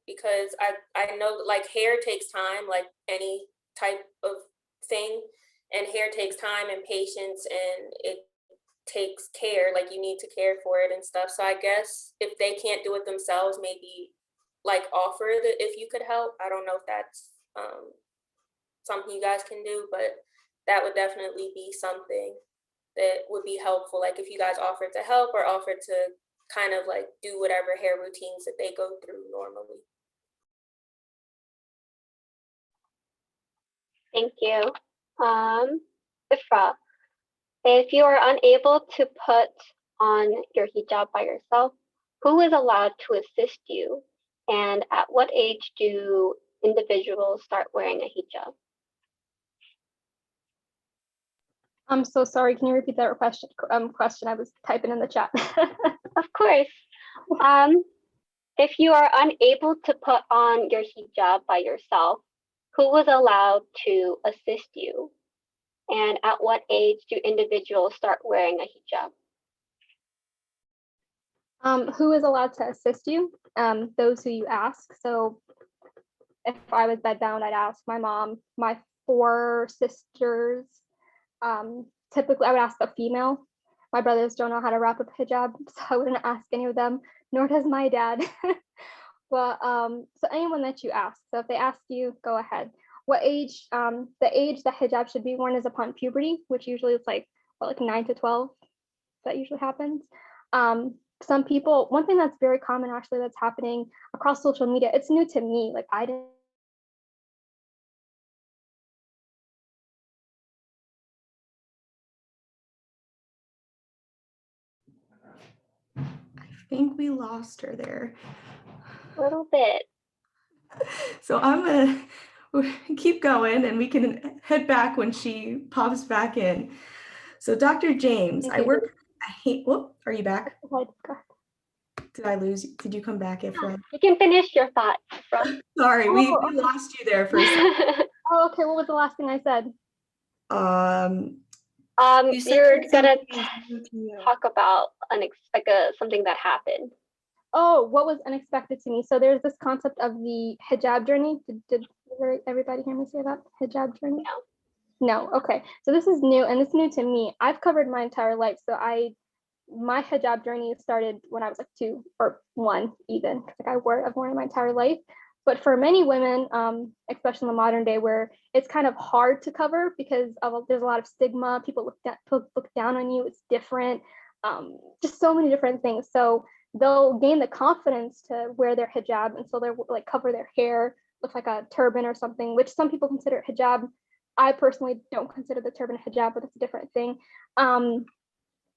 Because I know like hair takes time, like any type of thing, and hair takes time and patience, and it takes care, like you need to care for it and stuff. So I guess if they can't do it themselves, maybe like offer that if you could help. I don't know if that's something you guys can do, but that would definitely be something that would be helpful. Like if you guys offered to help or offered to kind of like do whatever hair routines that they go through normally.
Thank you. Ifra, if you are unable to put on your hijab by yourself, who is allowed to assist you? And at what age do individuals start wearing a hijab?
I'm so sorry. Can you repeat that question? I was typing in the chat.
Of course. If you are unable to put on your hijab by yourself, who was allowed to assist you? And at what age do individuals start wearing a hijab?
Who is allowed to assist you? Those who you ask. So if I was bedbound, I'd ask my mom, my 4 sisters. Typically, I would ask a female. My brothers don't know how to wrap up hijab, so I wouldn't ask any of them, nor does my dad. But so anyone that you ask. So if they ask you, go ahead. What age? The age that hijab should be worn is upon puberty, which usually is like 9 to 12. That usually happens. Some people, one thing that's very common actually that's happening across social media, it's new to me. Like I didn't.
I think we lost her there.
A little bit.
So I'm gonna keep going and we can head back when she pops back in. So Dr. James, I work, whoop, are you back? Did I lose you? Did you come back, Ifra?
You can finish your thought, Ifra.
Sorry, we lost you there for a second.
Oh, okay. What was the last thing I said?
You're gonna talk about something that happened.
Oh, what was unexpected to me? So there's this concept of the hijab journey. Did everybody hear me say that? Hijab journey? No. Okay. So this is new, and it's new to me. I've covered my entire life. So my hijab journey started when I was like 2 or 1 even. I've worn it my entire life. But for many women, especially in the modern day, where it's kind of hard to cover because there's a lot of stigma, people look down on you, it's different, just so many different things. So they'll gain the confidence to wear their hijab, and so they'll like cover their hair, look like a turban or something, which some people consider hijab. I personally don't consider the turban a hijab, but it's a different thing. And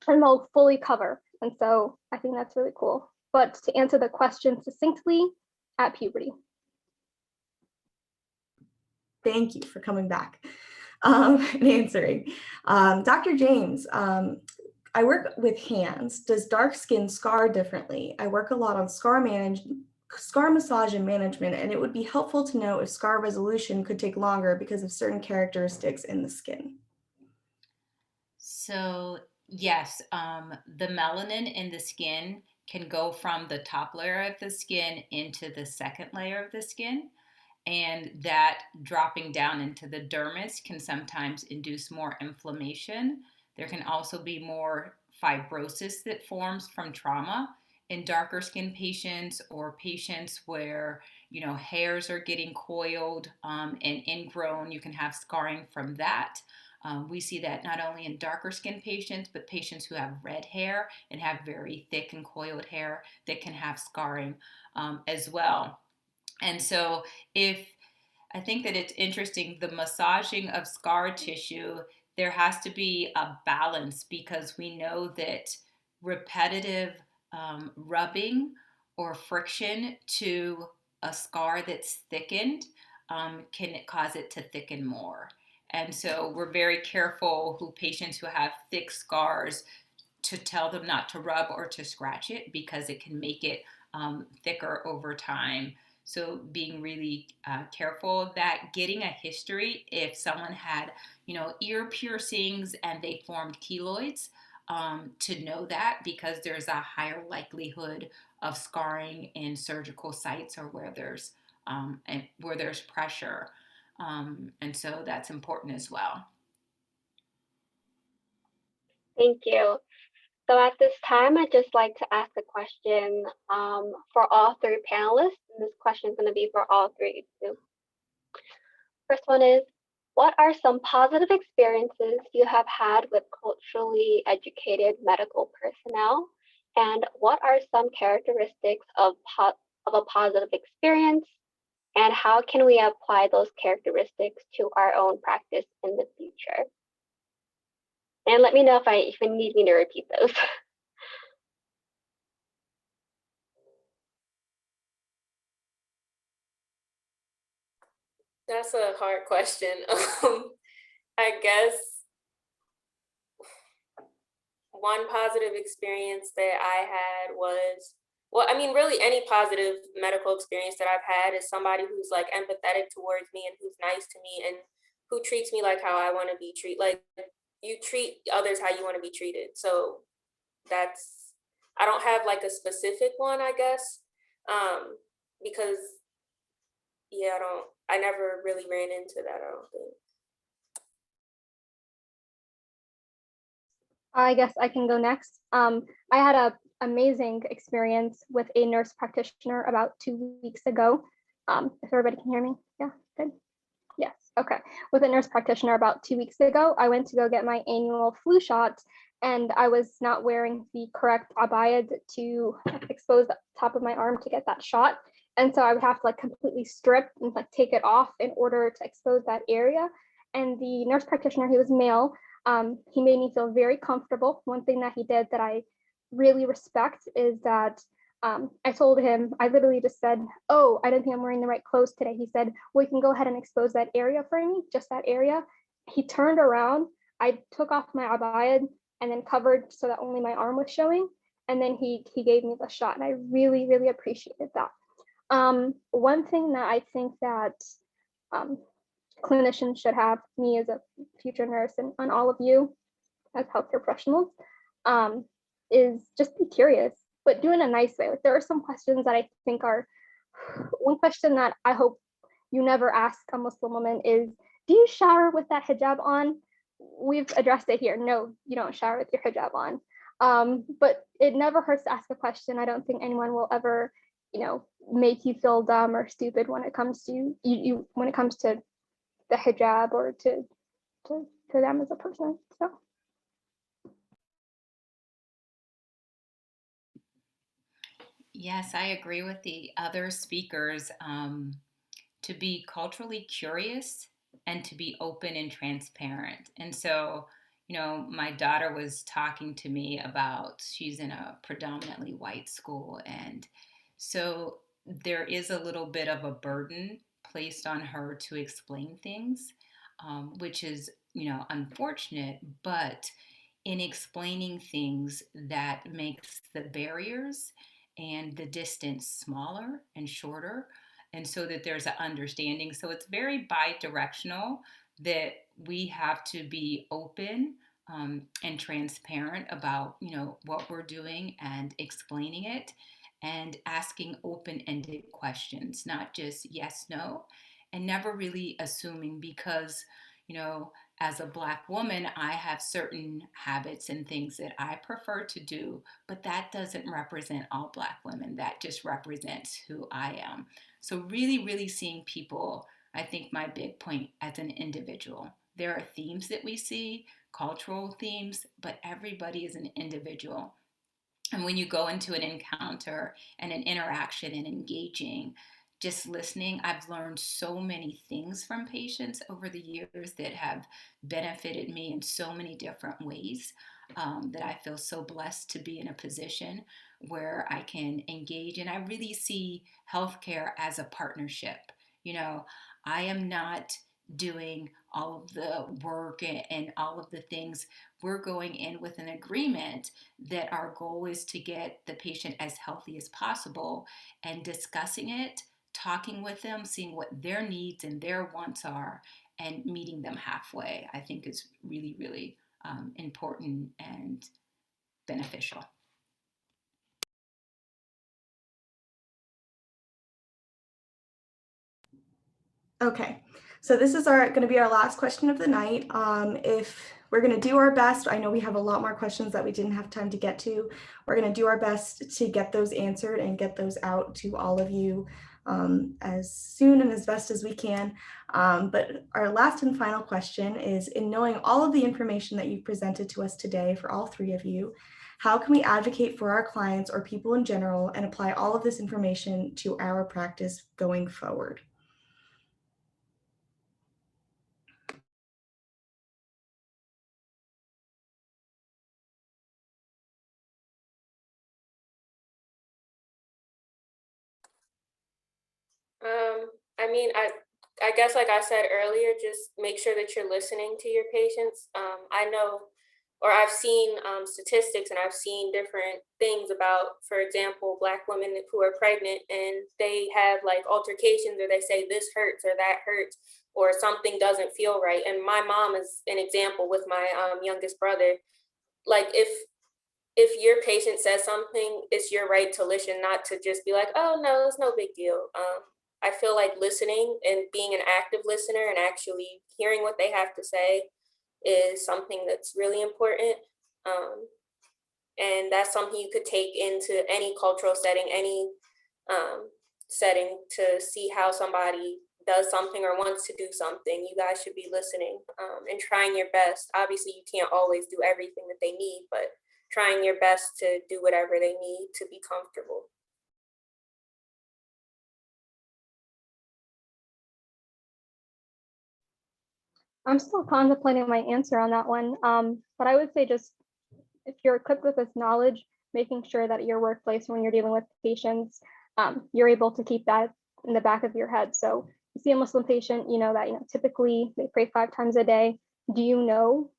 they'll fully cover, and so I think that's really cool. But to answer the question succinctly, at puberty.
Thank you for coming back and answering. Dr. James, I work with hands. Does dark skin scar differently? I work a lot on scar massage and management, and it would be helpful to know if scar resolution could take longer because of certain characteristics in the skin.
So yes, the melanin in the skin can go from the top layer of the skin into the second layer of the skin. And that dropping down into the dermis can sometimes induce more inflammation. There can also be more fibrosis that forms from trauma in darker skin patients or patients where, hairs are getting coiled and ingrown. You can have scarring from that. We see that not only in darker skin patients, but patients who have red hair and have very thick and coiled hair that can have scarring as well. And so I think that it's interesting, the massaging of scar tissue, there has to be a balance because we know that repetitive rubbing or friction to a scar that's thickened can cause it to thicken more. And so we're very careful patients who have thick scars to tell them not to rub or to scratch it because it can make it thicker over time. So being really careful of that, getting a history if someone had, ear piercings and they formed keloids, to know that because there's a higher likelihood of scarring in surgical sites or where there's pressure. And so that's important as well.
Thank you. So at this time, I'd just like to ask a question for all 3 panelists. And this question is going to be for all 3 of you. First one is, what are some positive experiences you have had with culturally educated medical personnel? And what are some characteristics of a positive experience? And how can we apply those characteristics to our own practice in the future? And let me know if you need me to repeat those.
That's a hard question. I guess one positive experience that I had was, well, I mean, really any positive medical experience that I've had is somebody who's like empathetic towards me and who's nice to me and who treats me like how I want to be treated. Like you treat others how you want to be treated. So that's, I don't have like a specific one, I guess, because yeah, I never really ran into that, I don't think.
I guess I can go next. I had a amazing experience with a nurse practitioner about 2 weeks ago. If everybody can hear me, yeah, good. Yes, okay. With a nurse practitioner about 2 weeks ago, I went to go get my annual flu shot, and I was not wearing the correct abaya to expose the top of my arm to get that shot. And so I would have to like completely strip and like take it off in order to expose that area. And the nurse practitioner, he was male, he made me feel very comfortable. One thing that he did that I really respect is that I told him, I literally just said, oh, I don't think I'm wearing the right clothes today. He said, well, you can go ahead and expose that area for me, just that area. He turned around, I took off my abaya and then covered so that only my arm was showing. And then he gave me the shot, and I really, really appreciated that. One thing that I think that clinicians should have, me as a future nurse and all of you as healthcare professionals, is just be curious, but do it in a nice way. Like there are some questions that I think are, one question that I hope you never ask a Muslim woman is, do you shower with that hijab on? We've addressed it here. No, you don't shower with your hijab on. But it never hurts to ask a question. I don't think anyone will ever, make you feel dumb or stupid when it comes to you when it comes to the hijab or to them as a person. So.
Yes, I agree with the other speakers, to be culturally curious and to be open and transparent. And so, my daughter was talking to me about, she's in a predominantly white school. And so there is a little bit of a burden placed on her to explain things, which is, unfortunate, but in explaining things that makes the barriers and the distance smaller and shorter, and so that there's an understanding. So it's very bi-directional, that we have to be open and transparent about what we're doing and explaining it and asking open-ended questions, not just yes, no, and never really assuming, because as a Black woman, I have certain habits and things that I prefer to do, but that doesn't represent all Black women. That just represents who I am. So really, really seeing people, I think my big point, as an individual. There are themes that we see, cultural themes, but everybody is an individual. And when you go into an encounter and an interaction and engaging, just listening, I've learned so many things from patients over the years that have benefited me in so many different ways, that I feel so blessed to be in a position where I can engage. And I really see healthcare as a partnership. I am not doing all of the work and all of the things. We're going in with an agreement that our goal is to get the patient as healthy as possible, and discussing it, talking with them, seeing what their needs and their wants are, and meeting them halfway, I think is really, really important and beneficial.
Okay, so this is going to be our last question of the night. If we're going to do our best, I know we have a lot more questions that we didn't have time to get to. We're going to do our best to get those answered and get those out to all of you as soon and as best as we can. But our last and final question is, in knowing all of the information that you've presented to us today for all three of you, how can we advocate for our clients or people in general and apply all of this information to our practice going forward?
I mean, I guess like I said earlier, just make sure that you're listening to your patients. I know or I've seen statistics and I've seen different things about, for example, Black women who are pregnant and they have like altercations, or they say this hurts or that hurts, or something doesn't feel right. And my mom is an example with my youngest brother. Like if your patient says something, it's your right to listen, not to just be like, oh no, it's no big deal. I feel like listening and being an active listener and actually hearing what they have to say is something that's really important. And that's something you could take into any cultural setting, any setting, to see how somebody does something or wants to do something. You guys should be listening and trying your best. Obviously, you can't always do everything that they need, but trying your best to do whatever they need to be comfortable.
I'm still contemplating my answer on that one. But I would say just if you're equipped with this knowledge, making sure that at your workplace, when you're dealing with patients, you're able to keep that in the back of your head. So you see a Muslim patient, you know that typically they pray 5 times a day. Do you know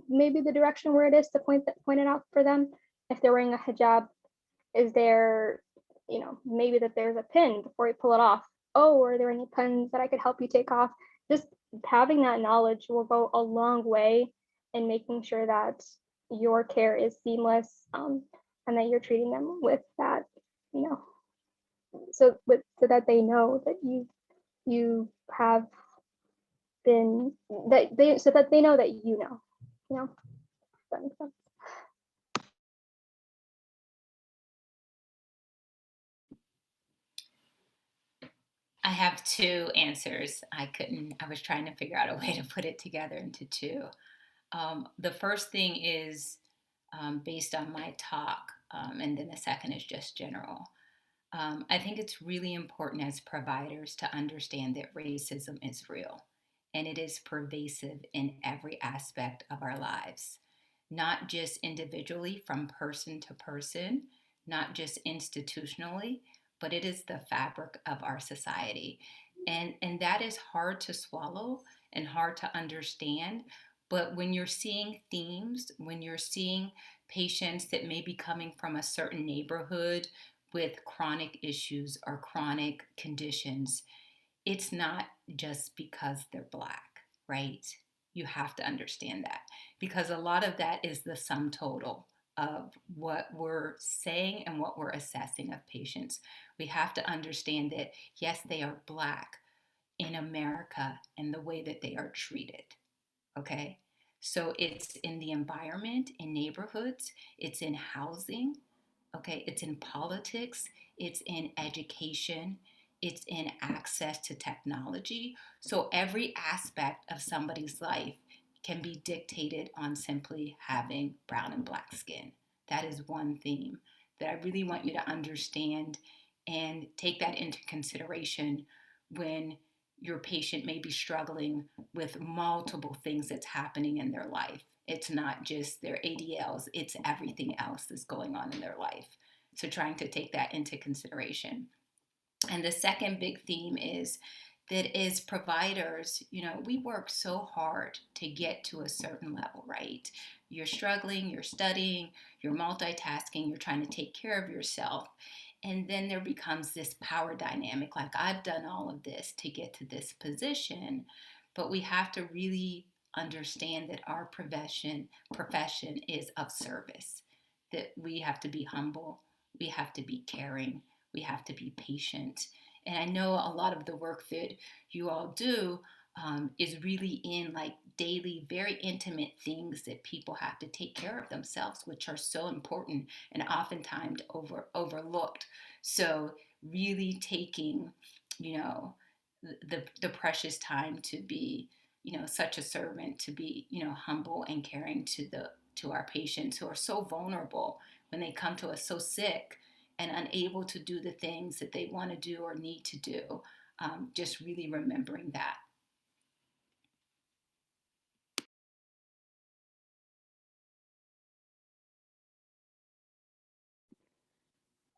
maybe the direction where it is to point it out for them? If they're wearing a hijab, is there maybe that there's a pin before you pull it off? Oh, are there any pins that I could help you take off? Just having that knowledge will go a long way in making sure that your care is seamless, and that you're treating them with that, so that they know that you have been, that they so that they know that Does that make sense?
I have two answers. I was trying to figure out a way to put it together into two. The first thing is based on my talk, and then the second is just general. I think it's really important as providers to understand that racism is real and it is pervasive in every aspect of our lives, not just individually from person to person, not just institutionally, but it is the fabric of our society. And that is hard to swallow and hard to understand. But when you're seeing themes, when you're seeing patients that may be coming from a certain neighborhood with chronic issues or chronic conditions, it's not just because they're Black, right? You have to understand that, because a lot of that is the sum total of what we're saying and what we're assessing of patients. We have to understand that, yes, they are Black in America and the way that they are treated, okay? So it's in the environment, in neighborhoods, it's in housing, okay? It's in politics, it's in education, it's in access to technology. So every aspect of somebody's life can be dictated on simply having brown and Black skin. That is one theme that I really want you to understand and take that into consideration when your patient may be struggling with multiple things that's happening in their life. It's not just their ADLs, it's everything else that's going on in their life. So trying to take that into consideration. And the second big theme is that as providers, we work so hard to get to a certain level, right? You're struggling, you're studying, you're multitasking, you're trying to take care of yourself. And then there becomes this power dynamic, like I've done all of this to get to this position, but we have to really understand that our profession is of service, that we have to be humble, we have to be caring, we have to be patient. And I know a lot of the work that you all do is really in like daily, very intimate things that people have to take care of themselves, which are so important and oftentimes overlooked. So really taking, the precious time to be, such a servant, to be, humble and caring to our patients who are so vulnerable when they come to us so sick and unable to do the things that they want to do or need to do. Just really remembering that.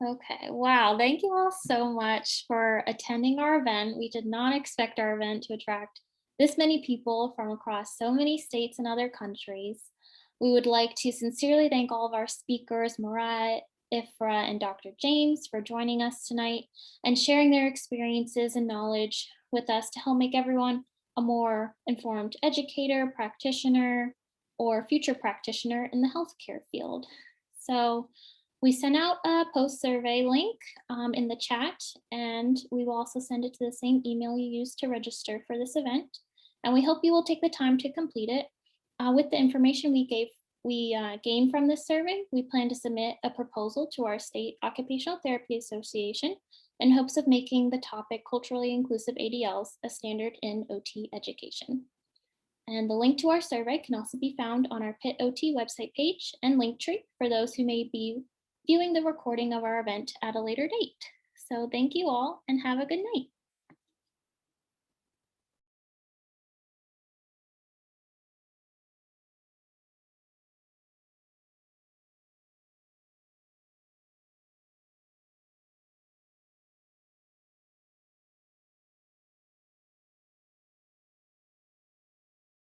Okay, wow. Thank you all so much for attending our event. We did not expect our event to attract this many people from across so many states and other countries. We would like to sincerely thank all of our speakers, Mariah, Ifra, and Dr. James, for joining us tonight and sharing their experiences and knowledge with us to help make everyone a more informed educator, practitioner, or future practitioner in the healthcare field. So we sent out a post survey link in the chat, and we will also send it to the same email you used to register for this event. And we hope you will take the time to complete it. With the information we gained from this survey, we plan to submit a proposal to our State Occupational Therapy Association in hopes of making the topic culturally inclusive ADLs a standard in OT education. And the link to our survey can also be found on our Pitt OT website page and Linktree for those who may be viewing the recording of our event at a later date. So thank you all and have a good night.